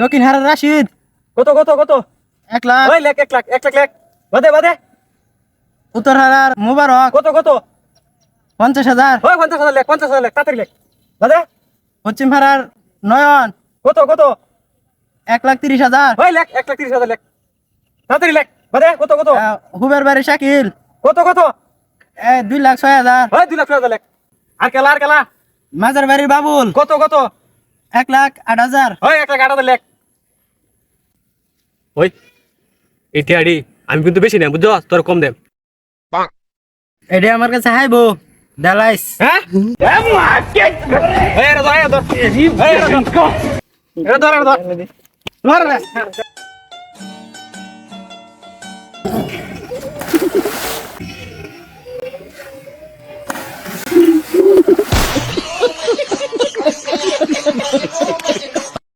দক্ষিণ হারার রাশিদ। কত কত কত? 1 লাখ। ওই লেখ 1 লাখ 1 লাখ লেখ। বাদে বাদে। উত্তর হারার মুবারক। কত কত? 50,000। ওই 50,000 লেখ 50,000 লেখ তাড়াতাড়ি লেখ। বাদে। পশ্চিম হারার নয়ন। কত কত? 1,30,000। ওই লেখ 1,30,000 লেখ। তাড়াতাড়ি লেখ। বাদে কত কত? হুবের বাড়ি শাকিল। কত কত? 2,06,000। ওই 2,00,000 লেখ। আর কেলা আর কেলা। মাজার বাড়ির বাবুল। কত কত? 1,08,000। ওই 1,08,000 লেখ। ওই ইত্যাদি আমি কিন্তু বেশি না বুঝছো তোর কম দেব। এটা আমার কাছে হাইবো দালাইস। হ্যাঁ এই রে ধর এই ধর এই রে ধর এই ধর ধর ধর